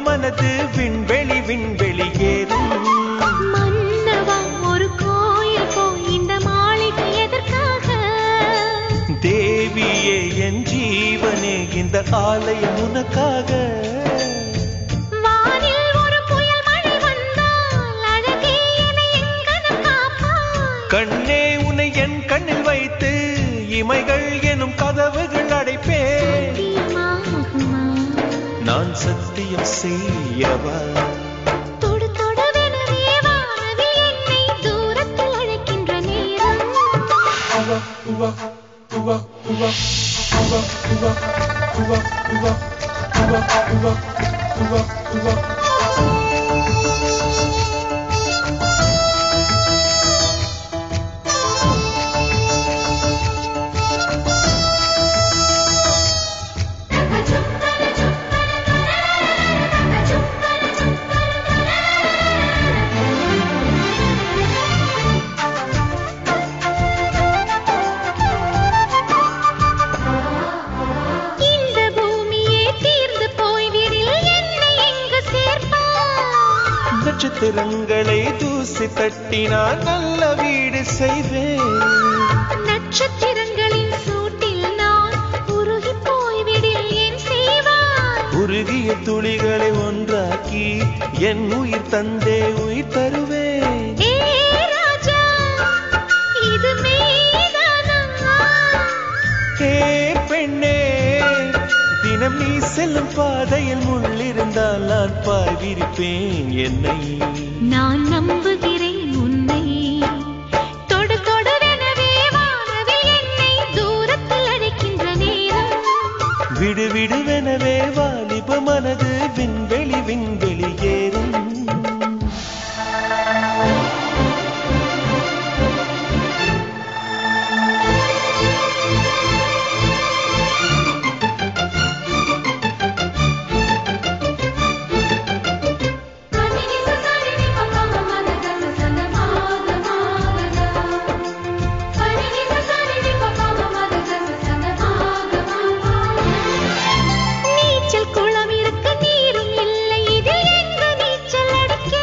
மனது விண்வெளி விண்வெளி ஏறும். மன்னவா ஒரு கோயில் போய் இந்த மாளிகை எதற்காக? தேவியே என் ஜீவனே இந்த ஆலயம் உனக்காக. வானில் ஒரு புயல் மழை வந்தால் அழகே என்னை எங்கனம் காப்பாய். கண்ணே உன்னை என் கண்ணில் வைத்து இமைகள் எனும் கதவுகள் அடைப்பேன். சத்தியமாகுமா? நான் சத்தியம் செய்யவா? தொடு தொடுவெனவே வானவில் என்னை தூரத்தில் அழைக்கின்ற நேரம். இந்த பூமியே தீர்ந்து போய்விடில் என்னை எங்கு சேர்ப்பாய்? நட்சத்திரங்களை தூசி தட்டினால் நல்ல வீடு செய்வேன். நட்சத்திரங்களின் சூட்டில் நான் உருகி போய்விடில் என் செய்வாய்? உருகிய துளிகளை ஒன்றாக்கி என் உயிர் தந்தே உயிர் தருவேன். ஏ ராஜா, இது மெய்தானா? ஏ பெண்ணே, தினம் நீ செல்லும் பாதையில் முள்ளிருந்தால் நான் பாய்விரிப்பேன் என்னை. நான் நம்புகிறேன் உன்னை. தொடு தொடுவெனவே வானவில் என்னை தூரத்தில் அழைக்கின்ற நேரம். விடு விடுவெனவே வாலிப மனது விண்வெளி விண்வெளி ஏறும். நீச்சல் குளம் இருக்க நீரும் இல்லை, இதில் எங்கு நீச்சல் அடிக்க?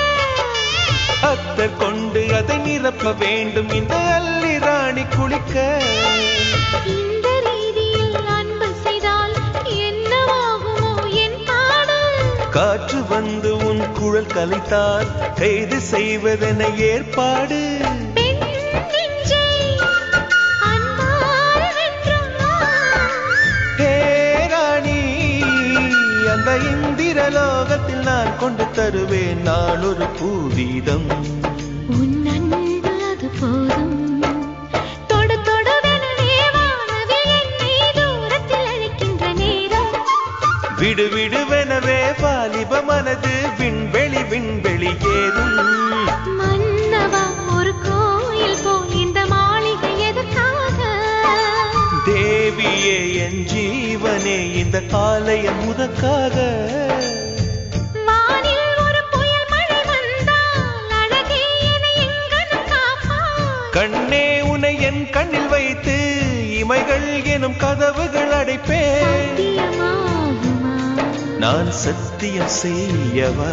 அத்தர் கொண்டு அதை நிரப்ப வேண்டும் இந்த அல்லி ராணி குளிக்க. இந்த ரீதியில் அன்பு செய்தால் என்னவாகுமோ என் பாடு? காற்று வந்து உன் குழல் கலைத்தால் கைது செய்வதென ஏற்பாடு. பெண் நெஞ்சை அன்பால் வென்றாய். ஹே ராணி, அந்த இந்திரலோகத்தில் நான் கொண்டு தருவேன் நான் ஒரு பூவீதம். உன் அன்பு அது போதும். தொடு தொடுவெனவே வானவில் என்னை தூரத்தில் அழைக்கின்ற நேரம். விடு விடுவெனவே வாலிப மனது விண்வெளி விண்வெளி ஏறும். மன்னவா ஒரு கோயில் போய் இந்த மாளிகை எதற்காக? தேவியே என் ஜீவனே இந்த ஆலயம் உனக்காக. வானில் ஒரு புயல் மழை வந்தால் அழகே என்னை எங்கனம் காப்பாய். கண்ணே உன்னை என் கண்ணில் வைத்து இமைகள் எனும் கதவுகள் அடைப்பேன். சத்தியமாகுமா? நான் சத்தியம் செய்யவா?